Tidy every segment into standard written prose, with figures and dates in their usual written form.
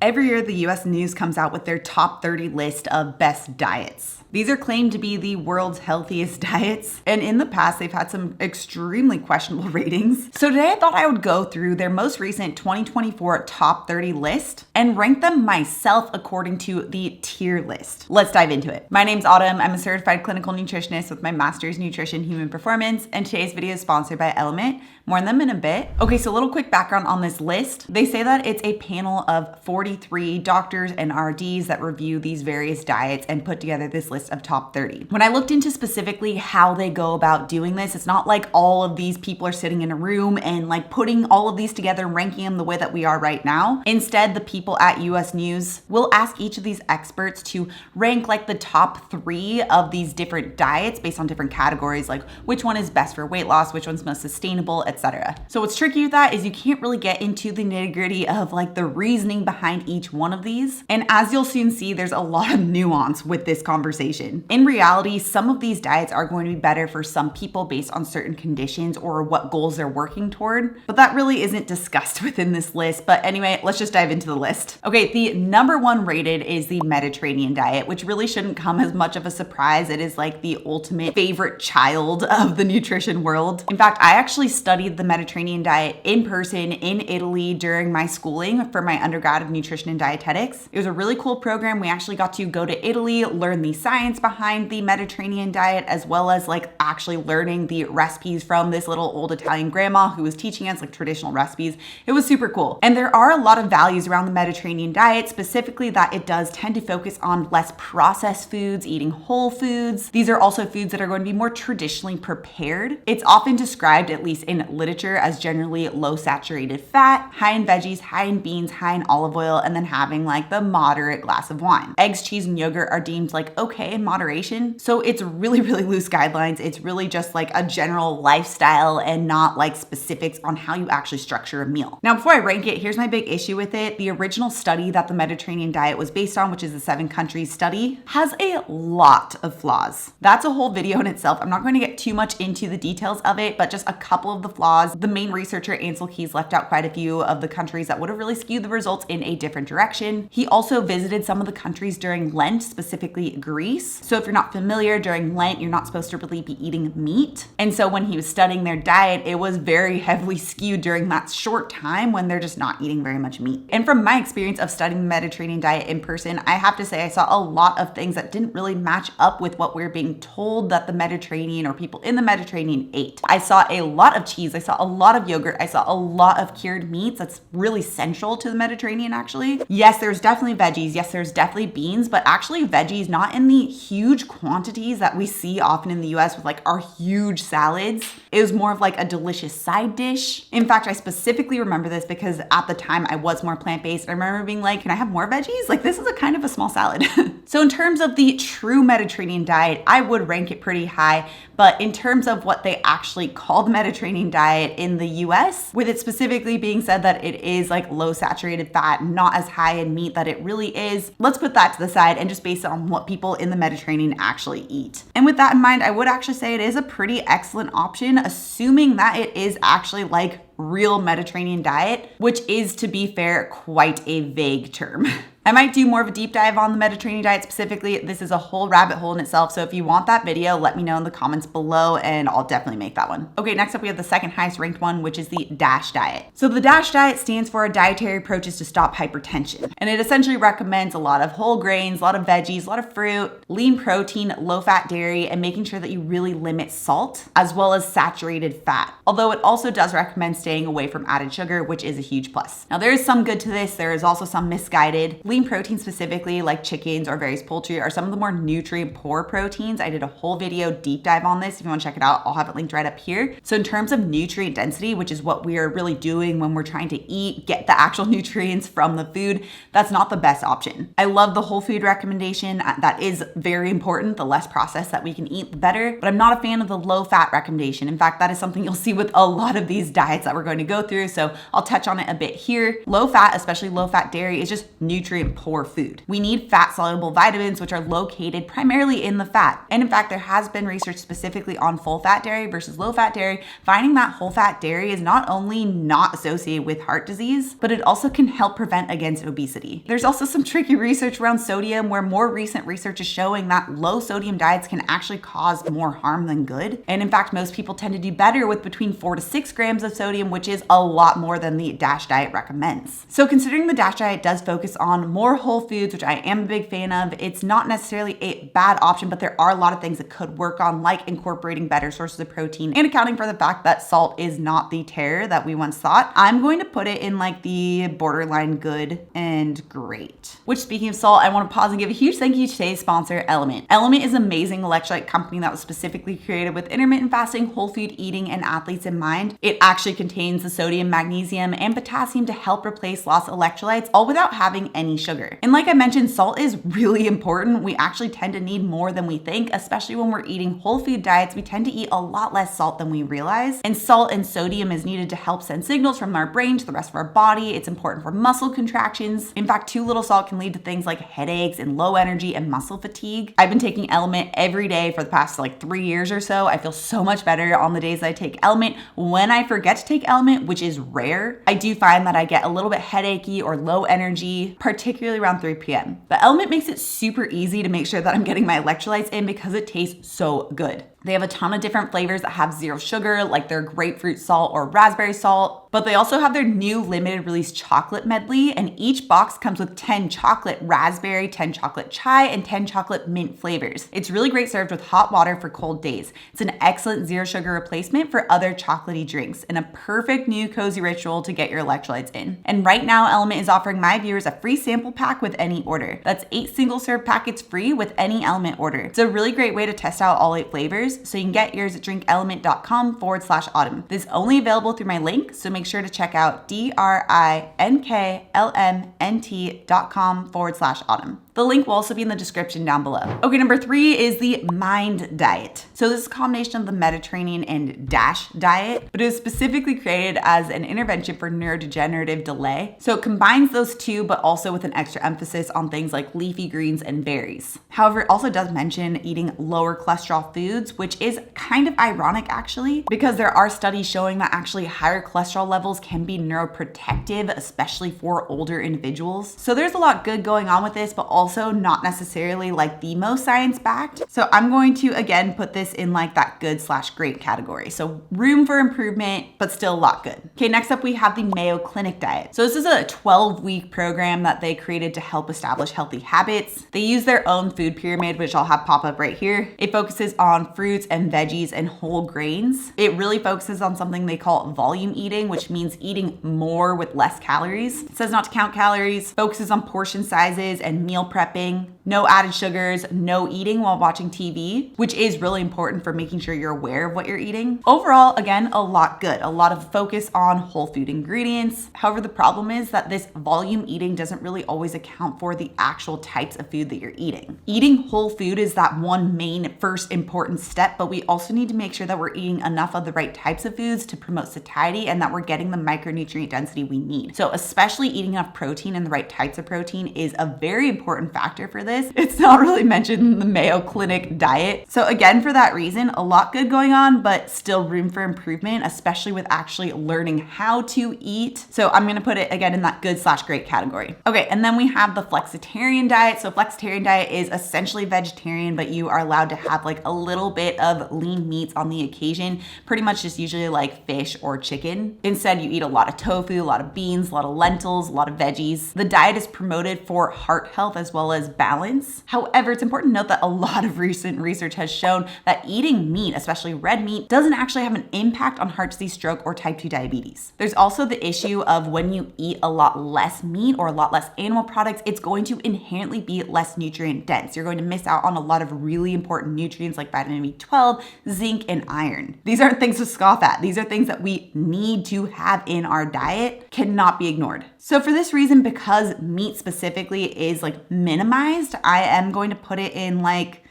Every year, the US News comes out with their top 30 list of best diets. These are claimed to be the world's healthiest diets, and in the past, they've had some extremely questionable ratings. So today, I thought I would go through their most recent 2024 top 30 list and rank them myself according to the tier list. Let's dive into it. My name's Autumn. I'm a certified clinical nutritionist with my master's in nutrition human performance, and today's video is sponsored by Element. More on them in a bit. Okay, so a little quick background on this list. They say that it's a panel of 43 doctors and RDs that review these various diets and put together this list of top 30. When I looked into specifically how they go about doing this, it's not like all of these people are sitting in a room and like putting all of these together and ranking them the way that we are right now. Instead, the people at US News will ask each of these experts to rank like the top 3 of these different diets based on different categories, like which one is best for weight loss, which one's most sustainable, etc. So what's tricky with that is you can't really get into the nitty-gritty of like the reasoning behind each one of these. And as you'll soon see, there's a lot of nuance with this conversation. In reality, some of these diets are going to be better for some people based on certain conditions or what goals they're working toward, but that really isn't discussed within this list. But anyway, let's just dive into the list. Okay, the number 1 rated is the Mediterranean diet, which really shouldn't come as much of a surprise. It is like the ultimate favorite child of the nutrition world. In fact, I actually studied the Mediterranean diet in person in Italy during my schooling for my undergrad of nutrition and dietetics. It was a really cool program. We actually got to go to Italy, learn the science behind the Mediterranean diet, as well as like actually learning the recipes from this little old Italian grandma who was teaching us like traditional recipes. It was super cool. And there are a lot of values around the Mediterranean diet, specifically that it does tend to focus on less processed foods, eating whole foods. These are also foods that are going to be more traditionally prepared. It's often described, at least in literature, as generally low saturated fat, high in veggies, high in beans, high in olive oil, and then having like the moderate glass of wine. Eggs, cheese, and yogurt are deemed like okay in moderation. So it's really loose guidelines. It's really just like a general lifestyle and not like specifics on how you actually structure a meal. Now, before I rank it, here's my big issue with it. The original study that the Mediterranean diet was based on, which is the 7 countries study, has a lot of flaws. That's a whole video in itself. I'm not going to get too much into the details of it, but just a couple of the flaws. The main researcher, Ansel Keys, left out quite a few of the countries that would have really skewed the results in a different direction. He also visited some of the countries during Lent, specifically Greece. So if you're not familiar, during Lent, you're not supposed to really be eating meat. And so when he was studying their diet, it was very heavily skewed during that short time when they're just not eating very much meat. And from my experience of studying the Mediterranean diet in person, I have to say I saw a lot of things that didn't really match up with what we're being told that the Mediterranean or people in the Mediterranean ate. I saw a lot of cheese. I saw a lot of yogurt. I saw a lot of cured meats. That's really central to the Mediterranean, actually. Yes, there's definitely veggies. Yes, there's definitely beans, but actually veggies not in the huge quantities that we see often in the US with like our huge salads. It was more of like a delicious side dish. In fact, I specifically remember this because at the time I was more plant-based. I remember being like, can I have more veggies? Like this is a kind of a small salad. So in terms of the true Mediterranean diet, I would rank it pretty high. But in terms of what they actually call the Mediterranean diet in the US, with it specifically being said that it is like low saturated fat, not as high in meat that it really is, let's put that to the side and just base it on what people in the Mediterranean actually eat. And with that in mind, I would actually say it is a pretty excellent option, assuming that it is actually like real Mediterranean diet, which is, to be fair, quite a vague term. I might do more of a deep dive on the Mediterranean diet specifically. This is a whole rabbit hole in itself. So if you want that video, let me know in the comments below and I'll definitely make that one. Okay, next up we have the second highest ranked one, which is the DASH diet. So the DASH diet stands for Dietary Approaches to Stop Hypertension. And it essentially recommends a lot of whole grains, a lot of veggies, a lot of fruit, lean protein, low fat dairy, and making sure that you really limit salt as well as saturated fat. Although it also does recommend staying away from added sugar, which is a huge plus. Now there is some good to this. There is also some misguided. Lean protein specifically, like chickens or various poultry, are some of the more nutrient poor proteins. I did a whole video deep dive on this. If you want to check it out, I'll have it linked right up here. So in terms of nutrient density, which is what we are really doing when we're trying to eat, get the actual nutrients from the food, that's not the best option. I love the whole food recommendation. That is very important. The less processed that we can eat, the better. But I'm not a fan of the low fat recommendation. In fact, that is something you'll see with a lot of these diets that that we're going to go through, so I'll touch on it a bit here. Low fat, especially low fat dairy, is just nutrient poor food. We need fat soluble vitamins, which are located primarily in the fat. And in fact, there has been research specifically on full fat dairy versus low fat dairy, finding that whole fat dairy is not only not associated with heart disease, but it also can help prevent against obesity. There's also some tricky research around sodium, where more recent research is showing that low sodium diets can actually cause more harm than good. And in fact, most people tend to do better with between 4 to 6 grams of sodium, which is a lot more than the DASH diet recommends. So considering the DASH diet does focus on more whole foods, which I am a big fan of, it's not necessarily a bad option, but there are a lot of things that could work on, like incorporating better sources of protein and accounting for the fact that salt is not the terror that we once thought. I'm going to put it in like the borderline good and great. Which, speaking of salt, I want to pause and give a huge thank you to today's sponsor, Element. Element is an amazing electrolyte company that was specifically created with intermittent fasting, whole food eating, and athletes in mind. It actually contains the sodium, magnesium, and potassium to help replace lost electrolytes, all without having any sugar. And like I mentioned, salt is really important. We actually tend to need more than we think, especially when we're eating whole food diets. We tend to eat a lot less salt than we realize. And salt and sodium is needed to help send signals from our brain to the rest of our body. It's important for muscle contractions. In fact, too little salt can lead to things like headaches and low energy and muscle fatigue. I've been taking Element every day for the past like 3 years or so. I feel so much better on the days that I take Element. When I forget to take Element, which is rare, I do find that I get a little bit headachy or low energy, particularly around 3 p.m. But Element makes it super easy to make sure that I'm getting my electrolytes in because it tastes so good. They have a ton of different flavors that have 0 sugar, like their grapefruit salt or raspberry salt, but they also have their new limited release chocolate medley, and each box comes with 10 chocolate raspberry, 10 chocolate chai, and 10 chocolate mint flavors. It's really great served with hot water for cold days. It's an excellent 0 sugar replacement for other chocolatey drinks and a perfect new cozy ritual to get your electrolytes in. And right now, Element is offering my viewers a free sample pack with any order. That's 8 single serve packets free with any Element order. It's a really great way to test out all 8 flavors, so you can get yours at drinkelement.com/autumn. This is only available through my link, so make sure to check out drinklmnt.com/autumn. The link will also be in the description down below. Okay, number 3 is the MIND diet. So this is a combination of the Mediterranean and DASH diet, but it was specifically created as an intervention for neurodegenerative delay. So it combines those two, but also with an extra emphasis on things like leafy greens and berries. However, it also does mention eating lower cholesterol foods, which is kind of ironic actually, because there are studies showing that actually higher cholesterol levels can be neuroprotective, especially for older individuals. So there's a lot good going on with this, but also not necessarily like the most science-backed. So I'm going to, again, put this in like that good/great category. So room for improvement, but still a lot good. Okay, next up we have the Mayo Clinic diet. So this is a 12-week program that they created to help establish healthy habits. They use their own food pyramid, which I'll have pop up right here. It focuses on fruits and veggies and whole grains. It really focuses on something they call volume eating, which means eating more with less calories. It says not to count calories, focuses on portion sizes and meal prepping, no added sugars, no eating while watching TV, which is really important for making sure you're aware of what you're eating. Overall, again, a lot good, a lot of focus on whole food ingredients. However, the problem is that this volume eating doesn't really always account for the actual types of food that you're eating. Eating whole food is that one main first important step, but we also need to make sure that we're eating enough of the right types of foods to promote satiety and that we're getting the micronutrient density we need. So especially eating enough protein and the right types of protein is a very important factor for this. It's not really mentioned in the Mayo Clinic diet. So again, for that reason, a lot good going on, but still room for improvement, especially with actually learning how to eat. So I'm going to put it again in that good/great category. Okay, and then we have the Flexitarian diet. So Flexitarian diet is essentially vegetarian, but you are allowed to have like a little bit of lean meats on the occasion, pretty much just usually like fish or chicken. Instead, you eat a lot of tofu, a lot of beans, a lot of lentils, a lot of veggies. The diet is promoted for heart health as well as balance. However, it's important to note that a lot of recent research has shown that eating meat, especially red meat, doesn't actually have an impact on heart disease, stroke, or type 2 diabetes. There's also the issue of when you eat a lot less meat or a lot less animal products, it's going to inherently be less nutrient dense. You're going to miss out on a lot of really important nutrients like vitamin B12, zinc, and iron. These aren't things to scoff at. These are things that we need to have in our diet, cannot be ignored. So for this reason, because meat specifically is like minimized, I am going to put it in like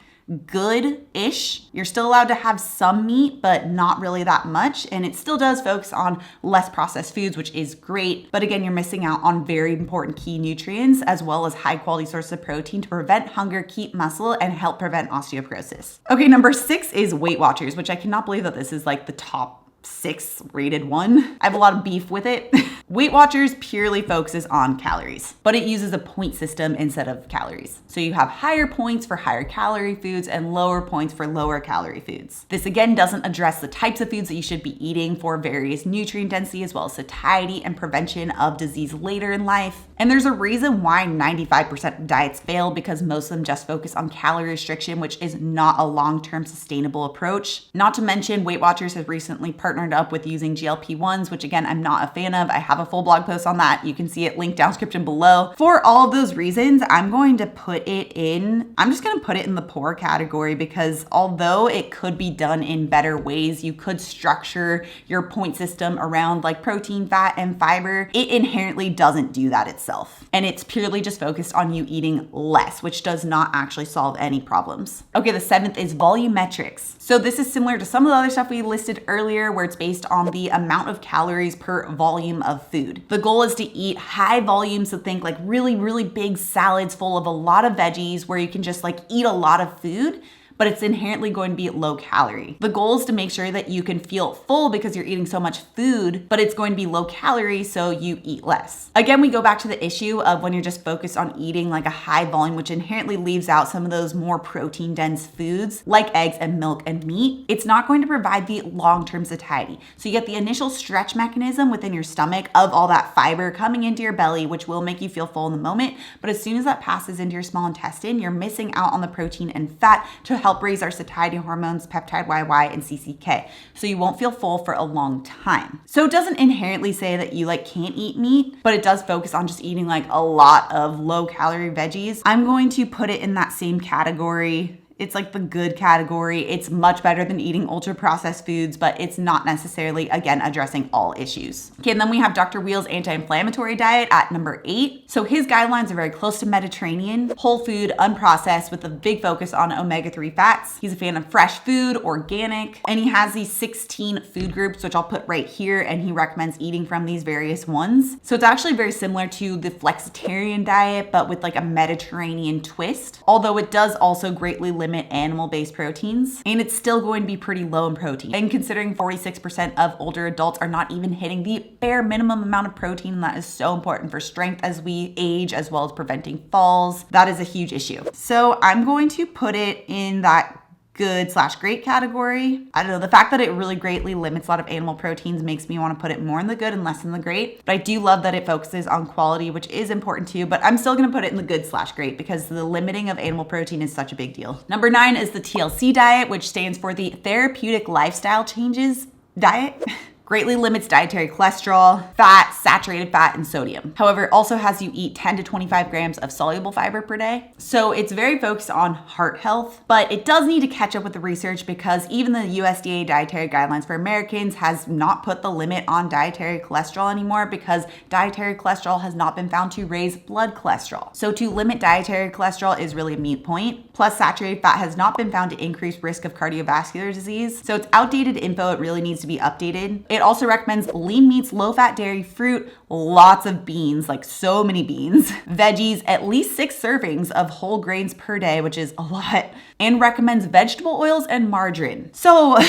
good-ish. You're still allowed to have some meat, but not really that much. And it still does focus on less processed foods, which is great. But again, you're missing out on very important key nutrients as well as high quality sources of protein to prevent hunger, keep muscle, and help prevent osteoporosis. Okay, number 6 is Weight Watchers, which I cannot believe that this is like the top 6 rated one. I have a lot of beef with it. Weight Watchers purely focuses on calories, but it uses a point system instead of calories. So you have higher points for higher calorie foods and lower points for lower calorie foods. This again doesn't address the types of foods that you should be eating for various nutrient density as well as satiety and prevention of disease later in life. And there's a reason why 95% of diets fail, because most of them just focus on calorie restriction, which is not a long-term sustainable approach. Not to mention, Weight Watchers has recently partnered up with using GLP-1s, which again, I'm not a fan of. I have a full blog post on that. You can see it linked down description below. For all of those reasons, I'm just going to put it in the poor category, because although it could be done in better ways, you could structure your point system around like protein, fat, and fiber. It inherently doesn't do that itself. And it's purely just focused on you eating less, which does not actually solve any problems. Okay, the 7th is Volumetrics. So this is similar to some of the other stuff we listed earlier, where it's based on the amount of calories per volume of food. The goal is to eat high volumes, so think like really, really big salads full of a lot of veggies where you can just like eat a lot of food, but it's inherently going to be low calorie. The goal is to make sure that you can feel full because you're eating so much food, but it's going to be low calorie, so you eat less. Again, we go back to the issue of when you're just focused on eating like a high volume, which inherently leaves out some of those more protein dense foods like eggs and milk and meat. It's not going to provide the long-term satiety. So you get the initial stretch mechanism within your stomach of all that fiber coming into your belly, which will make you feel full in the moment. But as soon as that passes into your small intestine, you're missing out on the protein and fat to help raise our satiety hormones, peptide YY and CCK. So you won't feel full for a long time. So it doesn't inherently say that you like can't eat meat, but it does focus on just eating like a lot of low calorie veggies. I'm going to put it in that same category. It's like the good category. It's much better than eating ultra processed foods, but it's not necessarily, again, addressing all issues. Okay, and then we have Dr. Weil's anti-inflammatory diet at number 8. So his guidelines are very close to Mediterranean, whole food, unprocessed, with a big focus on omega-3 fats. He's a fan of fresh food, organic, and he has these 16 food groups, which I'll put right here, and he recommends eating from these various ones. So it's actually very similar to the Flexitarian diet, but with like a Mediterranean twist, although it does also greatly limit animal-based proteins, and it's still going to be pretty low in protein. And considering 46% of older adults are not even hitting the bare minimum amount of protein, that is so important for strength as we age, as well as preventing falls. That is a huge issue. So I'm going to put it in that good/great category. I don't know, the fact that it really greatly limits a lot of animal proteins makes me want to put it more in the good and less in the great. But I do love that it focuses on quality, which is important too, but I'm still going to put it in the good/great because the limiting of animal protein is such a big deal. Number 9 is the TLC diet, which stands for the Therapeutic Lifestyle Changes diet. Greatly limits dietary cholesterol, fat, saturated fat, and sodium. However, it also has you eat 10 to 25 grams of soluble fiber per day. So it's very focused on heart health, but it does need to catch up with the research, because even the USDA dietary guidelines for Americans has not put the limit on dietary cholesterol anymore, because dietary cholesterol has not been found to raise blood cholesterol. So to limit dietary cholesterol is really a moot point. Plus, saturated fat has not been found to increase risk of cardiovascular disease. So it's outdated info. It really needs to be updated. It also recommends lean meats, low-fat dairy, fruit, lots of beans, like so many beans, veggies, at least 6 servings of whole grains per day, which is a lot, and recommends vegetable oils and margarine. So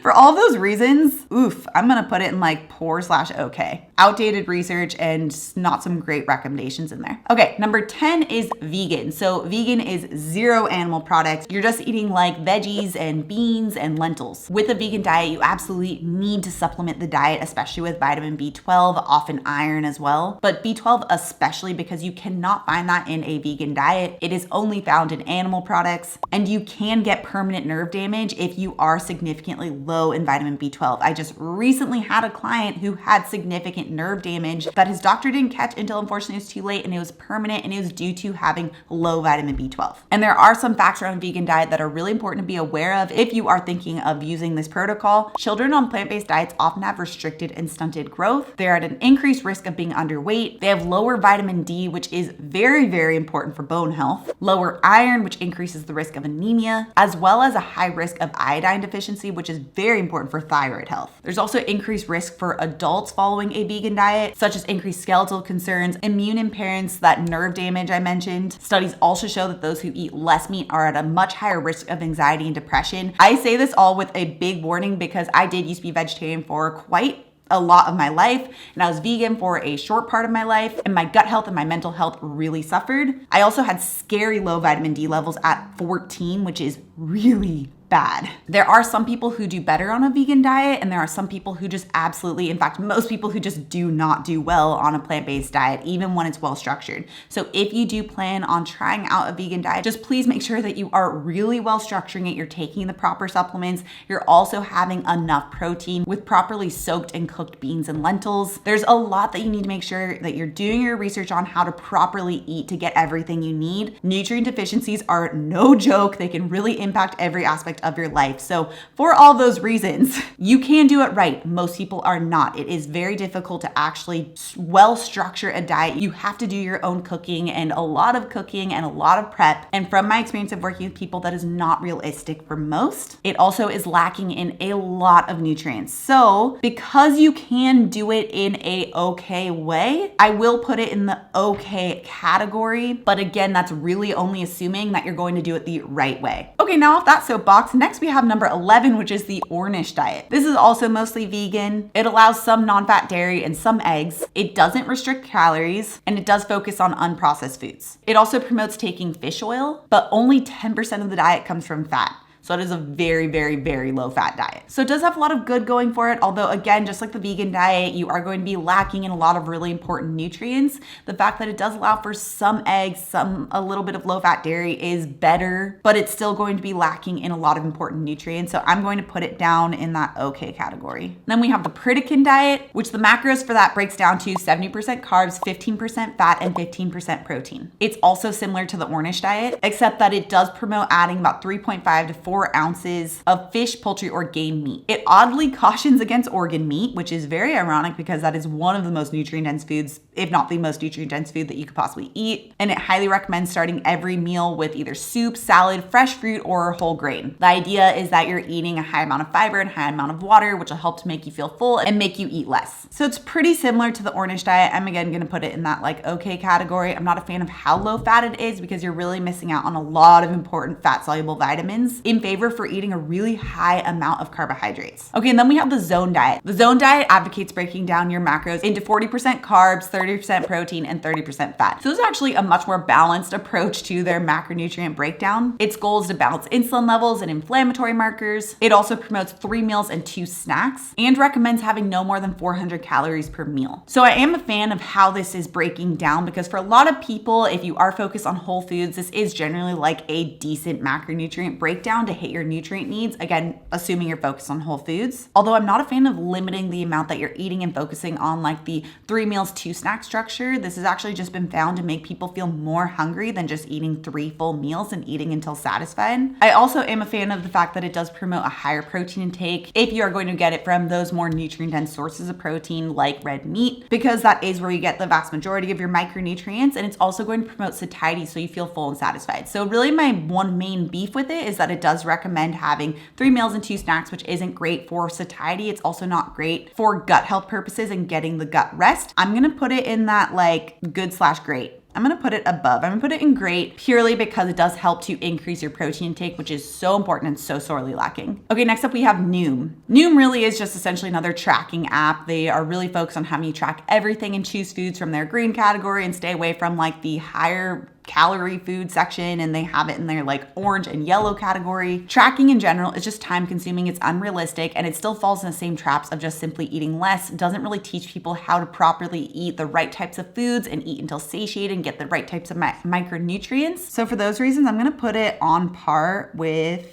for all those reasons, I'm gonna put it in like poor/okay. Outdated research and not some great recommendations in there. Okay, number 10 is vegan. So vegan is 0 animal products. You're just eating like veggies and beans and lentils. With a vegan diet, you absolutely need to supplement the diet, especially with vitamin B12, often iron as well. But B12 especially, because you cannot find that in a vegan diet. It is only found in animal products, and you can get permanent nerve damage if you are significantly low in vitamin B12. I just recently had a client who had significant nerve damage that his doctor didn't catch until unfortunately it was too late, and it was permanent, and it was due to having low vitamin B12. And there are some facts around a vegan diet that are really important to be aware of if you are thinking of using this protocol. Children on plant-based diets often have restricted and stunted growth. They're at an increased risk of being underweight. They have lower vitamin D, which is very, very important for bone health, lower iron, which increases the risk of anemia, as well as a high risk of iodine deficiency, which is very important for thyroid health. There's also increased risk for adults following a vegan diet, such as increased skeletal concerns, immune impairments, that nerve damage I mentioned. Studies also show that those who eat less meat are at a much higher risk of anxiety and depression. I say this all with a big warning because I did used to be vegetarian for quite a lot of my life, and I was vegan for a short part of my life, and my gut health and my mental health really suffered. I also had scary low vitamin D levels at 14, which is really bad. There are some people who do better on a vegan diet, and there are some people who just absolutely, in fact, most people who just do not do well on a plant-based diet, even when it's well structured. So if you do plan on trying out a vegan diet, just please make sure that you are really well structuring it. You're taking the proper supplements. You're also having enough protein with properly soaked and cooked beans and lentils. There's a lot that you need to make sure that you're doing your research on how to properly eat to get everything you need. Nutrient deficiencies are no joke. They can really impact every aspect of your life. So for all those reasons, you can do it right. Most people are not. It is very difficult to actually well structure a diet. You have to do your own cooking and a lot of cooking and a lot of prep. And from my experience of working with people, that is not realistic for most. It also is lacking in a lot of nutrients. So because you can do it in a okay way, I will put it in the okay category. But again, that's really only assuming that you're going to do it the right way. Okay, now off that soapbox, next we have number 11, which is the Ornish diet. This is also mostly vegan. It allows some non-fat dairy and some eggs. It doesn't restrict calories, and it does focus on unprocessed foods. It also promotes taking fish oil, but only 10% of the diet comes from fat. So it is a very, very, very low fat diet. So it does have a lot of good going for it. Although again, just like the vegan diet, you are going to be lacking in a lot of really important nutrients. The fact that it does allow for some eggs, a little bit of low fat dairy is better, but it's still going to be lacking in a lot of important nutrients. So I'm going to put it down in that okay category. Then we have the Pritikin diet, which the macros for that breaks down to 70% carbs, 15% fat, and 15% protein. It's also similar to the Ornish diet, except that it does promote adding about 3.5 to 4 ounces of fish, poultry, or game meat. It oddly cautions against organ meat, which is very ironic because that is one of the most nutrient-dense foods, if not the most nutrient-dense food that you could possibly eat. And it highly recommends starting every meal with either soup, salad, fresh fruit, or whole grain. The idea is that you're eating a high amount of fiber and high amount of water, which will help to make you feel full and make you eat less. So it's pretty similar to the Ornish diet. I'm again going to put it in that like okay category. I'm not a fan of how low fat it is because you're really missing out on a lot of important fat soluble vitamins in favor for eating a really high amount of carbohydrates. Okay, and then we have the Zone diet. The Zone diet advocates breaking down your macros into 40% carbs, 30% protein, and 30% fat. So this is actually a much more balanced approach to their macronutrient breakdown. Its goal is to balance insulin levels and inflammatory markers. It also promotes 3 meals and 2 snacks and recommends having no more than 400 calories per meal. So I am a fan of how this is breaking down because for a lot of people, if you are focused on whole foods, this is generally like a decent macronutrient breakdown to hit your nutrient needs, again, assuming you're focused on whole foods. Although I'm not a fan of limiting the amount that you're eating and focusing on like the 3 meals, 2 snack structure. This has actually just been found to make people feel more hungry than just eating 3 full meals and eating until satisfied. I also am a fan of the fact that it does promote a higher protein intake if you are going to get it from those more nutrient-dense sources of protein like red meat, because that is where you get the vast majority of your micronutrients, and it's also going to promote satiety so you feel full and satisfied. So really my one main beef with it is that it does recommend having 3 meals and 2 snacks, which isn't great for satiety. It's also not great for gut health purposes and getting the gut rest. I'm gonna put it in that like good/great. I'm gonna put it above. I'm gonna put it in great purely because it does help to increase your protein intake, which is so important and so sorely lacking. Okay, next up we have Noom. Noom really is just essentially another tracking app. They are really focused on having you track everything and choose foods from their green category and stay away from like the higher calorie food section, and they have it in their like orange and yellow category. Tracking in general is just time consuming, it's unrealistic, and it still falls in the same traps of just simply eating less. It doesn't really teach people how to properly eat the right types of foods and eat until satiated and get the right types of micronutrients. So for those reasons, I'm gonna put it on par with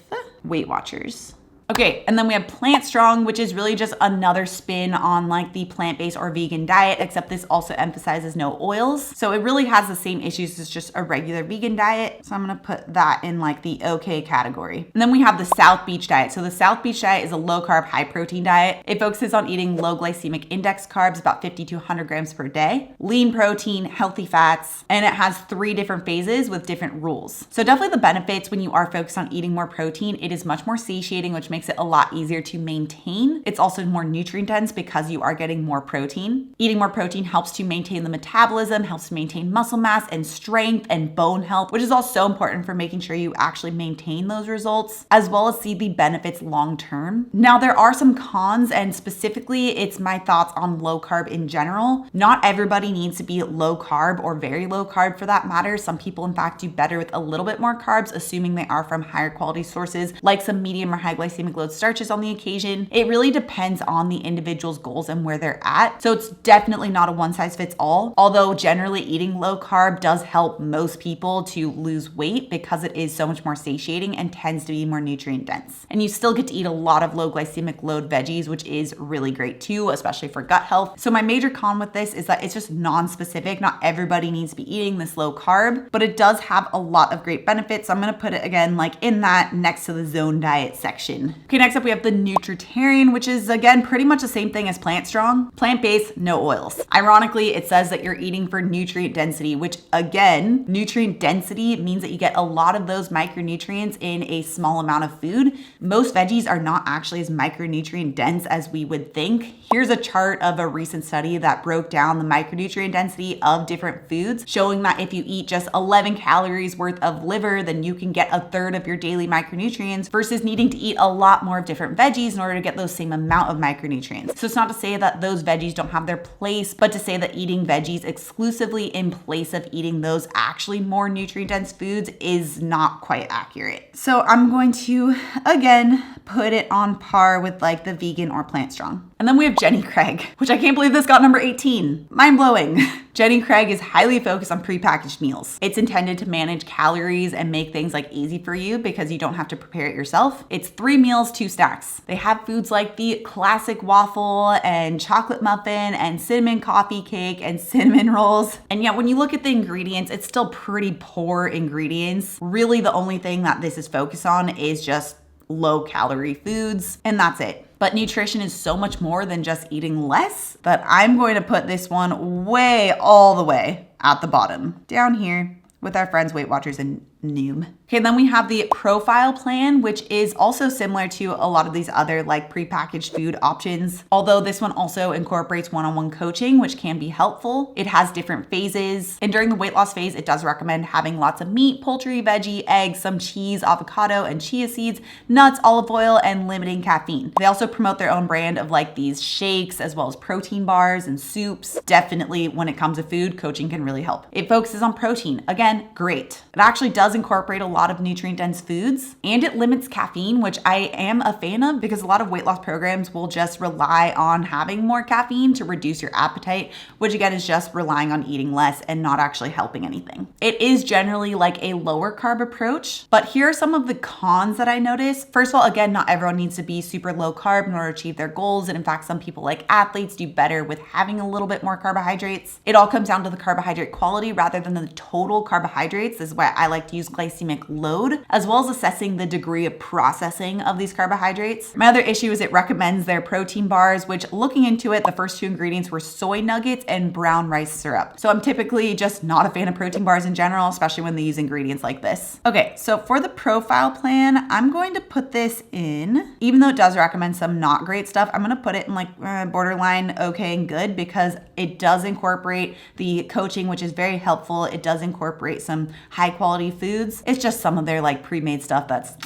Weight Watchers. Okay, and then we have Plant Strong, which is really just another spin on like the plant-based or vegan diet, except this also emphasizes no oils. So it really has the same issues as just a regular vegan diet. So I'm gonna put that in like the okay category. And then we have the South Beach diet. So the South Beach diet is a low carb, high protein diet. It focuses on eating low glycemic index carbs, about 50 to 100 grams per day, lean protein, healthy fats, and it has 3 different phases with different rules. So definitely the benefits when you are focused on eating more protein, it is much more satiating, which makes it a lot easier to maintain. It's also more nutrient dense because you are getting more protein. Eating more protein helps to maintain the metabolism, helps to maintain muscle mass and strength and bone health, which is also so important for making sure you actually maintain those results, as well as see the benefits long term. Now, there are some cons, and specifically, it's my thoughts on low carb in general. Not everybody needs to be low carb or very low carb for that matter. Some people, in fact, do better with a little bit more carbs, assuming they are from higher quality sources, like some medium or high glycemic load starches on the occasion. It really depends on the individual's goals and where they're at. So it's definitely not a one size fits all, although generally eating low carb does help most people to lose weight because it is so much more satiating and tends to be more nutrient dense. And you still get to eat a lot of low glycemic load veggies, which is really great too, especially for gut health. So my major con with this is that it's just non-specific. Not everybody needs to be eating this low carb, but it does have a lot of great benefits. So I'm gonna put it again like in that next to the zone diet section. Okay, next up we have the nutritarian, which is again pretty much the same thing as Plant Strong. Plant-based, no oils. Ironically, it says that you're eating for nutrient density, which again, nutrient density means that you get a lot of those micronutrients in a small amount of food. Most veggies are not actually as micronutrient dense as we would think. Here's a chart of a recent study that broke down the micronutrient density of different foods, showing that if you eat just 11 calories worth of liver, then you can get a third of your daily micronutrients versus needing to eat a lot more of different veggies in order to get those same amount of micronutrients. So it's not to say that those veggies don't have their place, but to say that eating veggies exclusively in place of eating those actually more nutrient dense foods is not quite accurate. So I'm going to, again, put it on par with like the vegan or Plant Strong. And then we have Jenny Craig, which I can't believe this got number 18. Mind blowing. Jenny Craig is highly focused on prepackaged meals. It's intended to manage calories and make things like easy for you because you don't have to prepare it yourself. It's 3 meals, 2 snacks. They have foods like the classic waffle and chocolate muffin and cinnamon coffee cake and cinnamon rolls. And yet when you look at the ingredients, it's still pretty poor ingredients. Really the only thing that this is focused on is just low calorie foods, and that's it. But nutrition is so much more than just eating less that I'm going to put this one all the way at the bottom, down here with our friends Weight Watchers and Noom. Okay, then we have the profile plan, which is also similar to a lot of these other like prepackaged food options. Although this one also incorporates one-on-one coaching, which can be helpful. It has different phases. And during the weight loss phase, it does recommend having lots of meat, poultry, veggie, eggs, some cheese, avocado, and chia seeds, nuts, olive oil, and limiting caffeine. They also promote their own brand of like these shakes, as well as protein bars and soups. Definitely when it comes to food, coaching can really help. It focuses on protein. Again, great. It actually does incorporate a lot of nutrient dense foods, and it limits caffeine, which I am a fan of because a lot of weight loss programs will just rely on having more caffeine to reduce your appetite, which again is just relying on eating less and not actually helping anything. It is generally like a lower carb approach, but here are some of the cons that I noticed. First of all, again, not everyone needs to be super low carb in order to achieve their goals. And in fact, some people like athletes do better with having a little bit more carbohydrates. It all comes down to the carbohydrate quality rather than the total carbohydrates. This is why I like to use glycemic load, as well as assessing the degree of processing of these carbohydrates. My other issue is it recommends their protein bars, which looking into it, the first 2 ingredients were soy nuggets and brown rice syrup. So I'm typically just not a fan of protein bars in general, especially when they use ingredients like this. Okay, so for the profile plan, I'm going to put this in, even though it does recommend some not great stuff, I'm going to put it in like borderline okay and good because it does incorporate the coaching, which is very helpful. It does incorporate some high quality foods. It's just some of their like pre-made stuff that's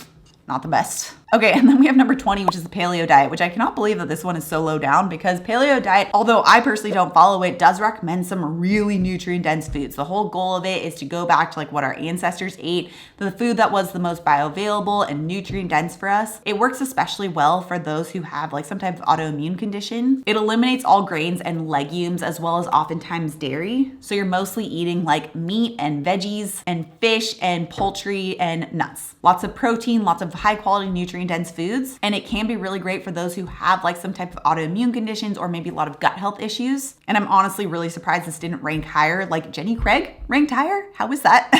not the best. Okay, and then we have number 20, which is the paleo diet, which I cannot believe that this one is so low down because paleo diet, although I personally don't follow it, does recommend some really nutrient dense foods. The whole goal of it is to go back to like what our ancestors ate, the food that was the most bioavailable and nutrient dense for us. It works especially well for those who have like some type of autoimmune condition. It eliminates all grains and legumes as well as oftentimes dairy. So you're mostly eating like meat and veggies and fish and poultry and nuts. Lots of protein, lots of high quality nutrients nutrient dense foods. And it can be really great for those who have like some type of autoimmune conditions or maybe a lot of gut health issues. And I'm honestly really surprised this didn't rank higher. Like Jenny Craig ranked higher? How is that?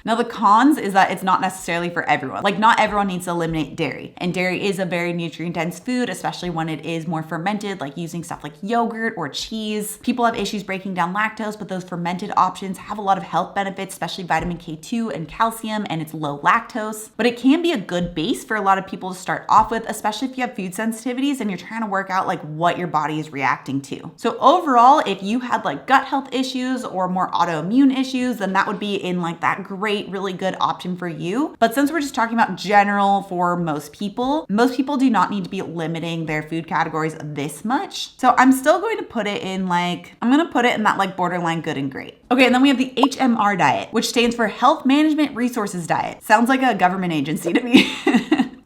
Now the cons is that it's not necessarily for everyone. Like not everyone needs to eliminate dairy. And dairy is a very nutrient dense food, especially when it is more fermented, like using stuff like yogurt or cheese. People have issues breaking down lactose, but those fermented options have a lot of health benefits, especially vitamin K2 and calcium, and it's low lactose. But it can be a good base for a lot of people to start off with, especially if you have food sensitivities and you're trying to work out like what your body is reacting to. So overall, if you had like gut health issues or more autoimmune issues, then that would be in like that really good option for you. But since we're just talking about general for most people do not need to be limiting their food categories this much. So I'm still going to put it in like, I'm going to put it in that like borderline good and great. Okay, and then we have the HMR diet, which stands for Health Management Resources Diet. Sounds like a government agency to me.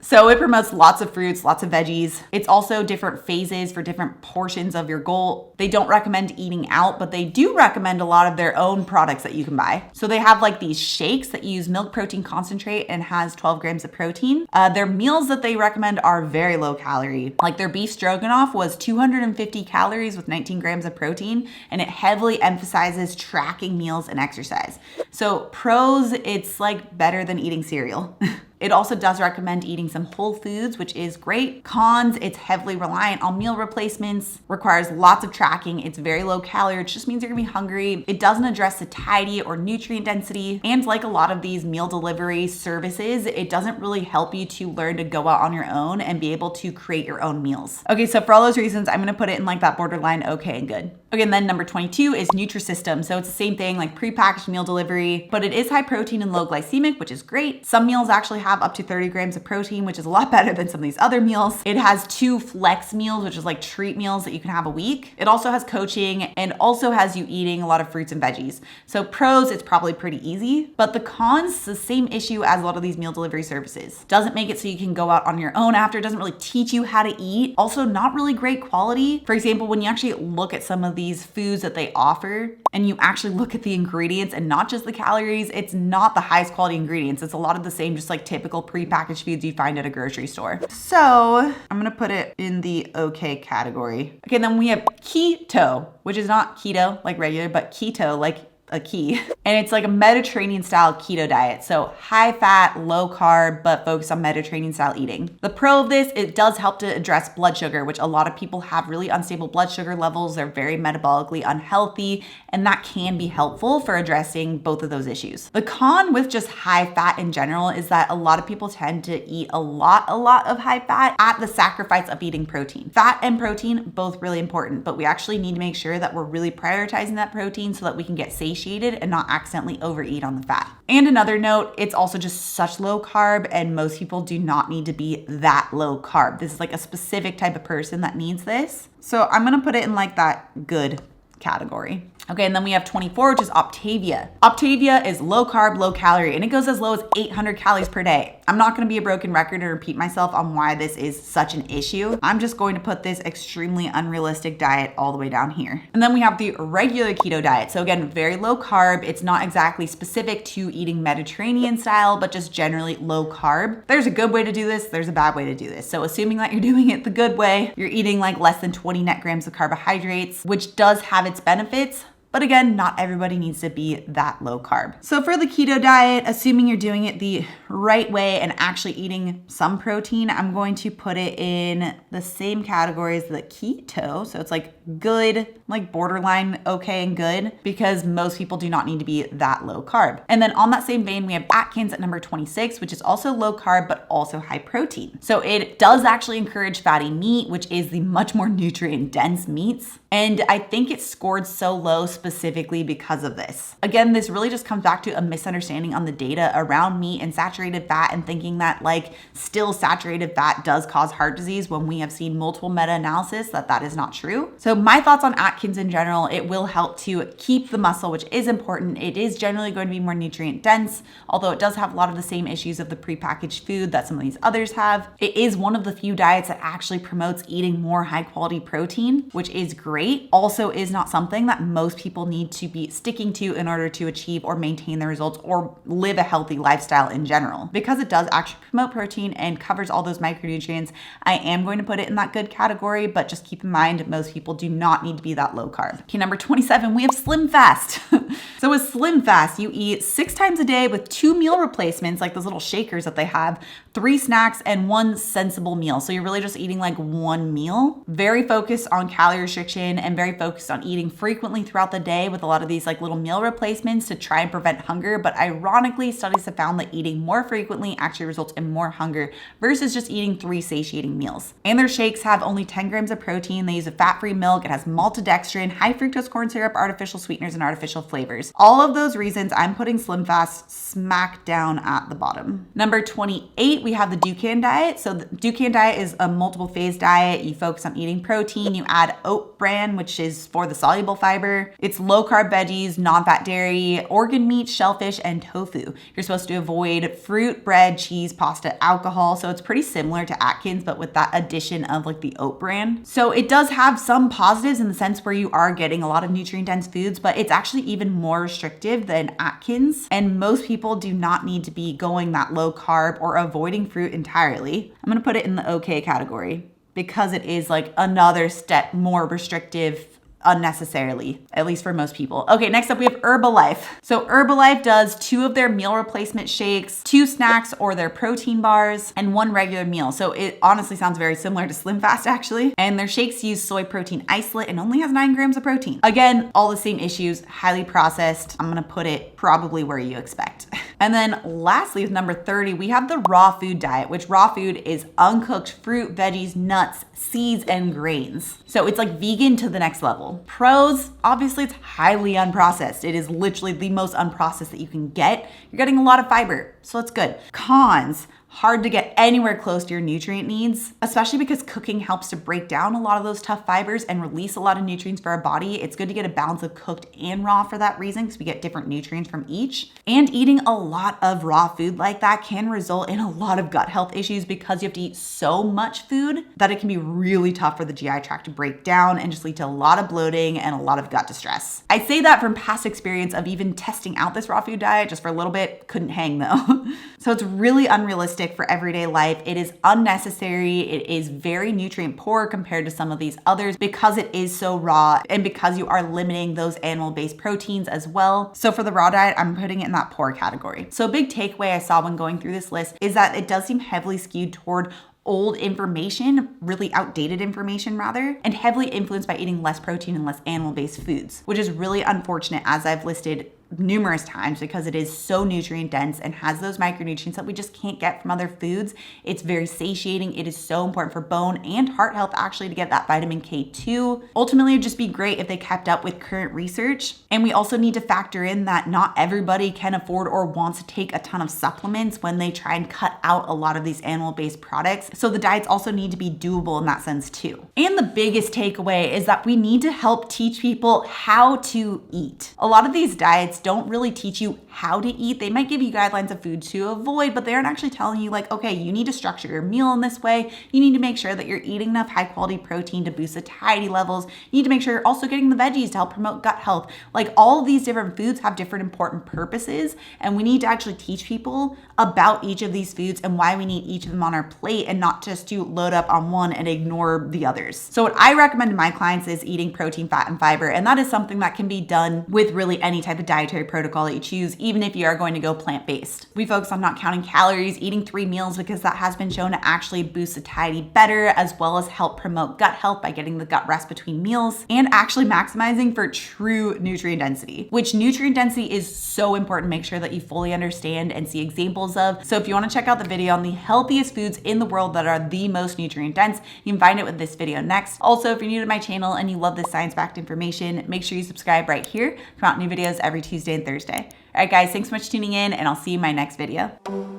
So it promotes lots of fruits, lots of veggies. It's also different phases for different portions of your goal. They don't recommend eating out, but they do recommend a lot of their own products that you can buy. So they have like these shakes that use milk protein concentrate and has 12 grams of protein. Their meals that they recommend are very low calorie. Like their beef stroganoff was 250 calories with 19 grams of protein, and it heavily emphasizes tracking meals and exercise. So pros, it's like better than eating cereal. It also does recommend eating some whole foods, which is great. Cons, it's heavily reliant on meal replacements, requires lots of tracking. It's very low calorie, which just means you're gonna be hungry. It doesn't address satiety or nutrient density. And like a lot of these meal delivery services, it doesn't really help you to learn to go out on your own and be able to create your own meals. Okay, so for all those reasons, I'm gonna put it in like that borderline okay and good. Okay, and then number 22 is Nutrisystem. So it's the same thing, like prepackaged meal delivery, but it is high protein and low glycemic, which is great. Some meals actually have up to 30 grams of protein, which is a lot better than some of these other meals. It has 2 flex meals, which is like treat meals that you can have a week. It also has coaching and also has you eating a lot of fruits and veggies. So pros, it's probably pretty easy, but the cons, the same issue as a lot of these meal delivery services. Doesn't make it so you can go out on your own after, doesn't really teach you how to eat. Also not really great quality. For example, when you actually look at some of these foods that they offer and you actually look at the ingredients and not just the calories, it's not the highest quality ingredients. It's a lot of the same, just like typical prepackaged foods you'd find at a grocery store. So I'm gonna put it in the okay category. Okay, then we have keto, which is not keto like regular, but keto like a key. And it's like a Mediterranean style keto diet. So high fat, low carb, but focused on Mediterranean style eating. The pro of this, it does help to address blood sugar, which a lot of people have really unstable blood sugar levels. They're very metabolically unhealthy, and that can be helpful for addressing both of those issues. The con with just high fat in general is that a lot of people tend to eat a lot of high fat at the sacrifice of eating protein. Fat and protein, both really important, but we actually need to make sure that we're really prioritizing that protein so that we can get satiated and not accidentally overeat on the fat. And another note, it's also just such low carb, and most people do not need to be that low carb. This is like a specific type of person that needs this. So I'm gonna put it in like that good category. Okay, and then we have 24, which is Optavia. Optavia is low carb, low calorie, and it goes as low as 800 calories per day. I'm not gonna be a broken record and repeat myself on why this is such an issue. I'm just going to put this extremely unrealistic diet all the way down here. And then we have the regular keto diet. So again, very low carb. It's not exactly specific to eating Mediterranean style, but just generally low carb. There's a good way to do this, there's a bad way to do this. So assuming that you're doing it the good way, you're eating like less than 20 net grams of carbohydrates, which does have its benefits. But again, not everybody needs to be that low carb. So for the keto diet, assuming you're doing it the right way and actually eating some protein, I'm going to put it in the same category as the keto. So it's like good, like borderline okay and good, because most people do not need to be that low carb. And then on that same vein, we have Atkins at number 26, which is also low carb, but also high protein. So it does actually encourage fatty meat, which is the much more nutrient dense meats. And I think it scored so low specifically because of this. Again, this really just comes back to a misunderstanding on the data around meat and saturated fat, and thinking that like still saturated fat does cause heart disease when we have seen multiple meta-analysis that is not true. So my thoughts on Atkins in general, it will help to keep the muscle, which is important. It is generally going to be more nutrient dense, although it does have a lot of the same issues of the prepackaged food that some of these others have. It is one of the few diets that actually promotes eating more high quality protein, which is great. Also is not something that most people people need to be sticking to in order to achieve or maintain their results or live a healthy lifestyle in general. Because it does actually promote protein and covers all those micronutrients, I am going to put it in that good category, but just keep in mind, most people do not need to be that low carb. Okay, number 27, we have slimfast. So with slimfast, you eat 6 times a day with 2 meal replacements, like those little shakers that they have, 3 snacks, and 1 sensible meal. So you're really just eating like 1 meal. Very focused on calorie restriction and very focused on eating frequently throughout the day with a lot of these like little meal replacements to try and prevent hunger. But ironically, studies have found that eating more frequently actually results in more hunger versus just eating 3 satiating meals. And their shakes have only 10 grams of protein. They use a fat-free milk. It has maltodextrin, high fructose corn syrup, artificial sweeteners, and artificial flavors. All of those reasons, I'm putting slimfast smack down at the bottom. Number 28, we have the Dukan diet. So the Dukan diet is a multiple phase diet. You focus on eating protein. You add oat bran, which is for the soluble fiber. It's low carb veggies, non-fat dairy, organ meat, shellfish, and tofu. You're supposed to avoid fruit, bread, cheese, pasta, alcohol. So it's pretty similar to Atkins, but with that addition of like the oat bran. So it does have some positives in the sense where you are getting a lot of nutrient dense foods, but it's actually even more restrictive than Atkins. And most people do not need to be going that low carb or avoiding fruit entirely. I'm going to put it in the okay category because it is like another step more restrictive unnecessarily, at least for most people. Okay, next up we have Herbalife. So Herbalife does 2 of their meal replacement shakes, 2 snacks or their protein bars, and 1 regular meal. So it honestly sounds very similar to SlimFast actually. And their shakes use soy protein isolate and only has 9 grams of protein. Again, all the same issues, highly processed. I'm gonna put it probably where you expect. And then lastly, with number 30, we have the raw food diet, which raw food is uncooked fruit, veggies, nuts, seeds, and grains. So it's like vegan to the next level. Pros, obviously it's highly unprocessed. It is literally the most unprocessed that you can get. You're getting a lot of fiber, so it's good. Cons, hard to get anywhere close to your nutrient needs, especially because cooking helps to break down a lot of those tough fibers and release a lot of nutrients for our body. It's good to get a balance of cooked and raw for that reason because we get different nutrients from each. And eating a lot of raw food like that can result in a lot of gut health issues because you have to eat so much food that it can be really tough for the GI tract to break down and just lead to a lot of bloating and a lot of gut distress. I say that from past experience of even testing out this raw food diet just for a little bit, couldn't hang though. So it's really unrealistic for everyday life. It is unnecessary. It is very nutrient poor compared to some of these others because it is so raw and because you are limiting those animal-based proteins as well. So for the raw diet, I'm putting it in that poor category. So a big takeaway I saw when going through this list is that it does seem heavily skewed toward old information, really outdated information rather, and heavily influenced by eating less protein and less animal-based foods, which is really unfortunate as I've listed numerous times because it is so nutrient dense and has those micronutrients that we just can't get from other foods. It's very satiating. It is so important for bone and heart health actually to get that vitamin K2. Ultimately, it'd just be great if they kept up with current research. And we also need to factor in that not everybody can afford or wants to take a ton of supplements when they try and cut out a lot of these animal-based products. So the diets also need to be doable in that sense too. And the biggest takeaway is that we need to help teach people how to eat. A lot of these diets don't really teach you how to eat. They might give you guidelines of food to avoid, but they aren't actually telling you like, okay, you need to structure your meal in this way. You need to make sure that you're eating enough high quality protein to boost satiety levels. You need to make sure you're also getting the veggies to help promote gut health. Like all of these different foods have different important purposes, and we need to actually teach people about each of these foods and why we need each of them on our plate and not just to load up on one and ignore the others. So what I recommend to my clients is eating protein, fat, and fiber, and that is something that can be done with really any type of dietary protocol that you choose, even if you are going to go plant-based. We focus on not counting calories, eating 3 meals because that has been shown to actually boost satiety better, as well as help promote gut health by getting the gut rest between meals and actually maximizing for true nutrient density, which nutrient density is so important to make sure that you fully understand and see examples of. So if you want to check out the video on the healthiest foods in the world that are the most nutrient dense, you can find it with this video next. Also, if you're new to my channel and you love this science-backed information, make sure you subscribe right here. Come out new videos every Tuesday and Thursday. All right, guys, thanks so much for tuning in, and I'll see you in my next video.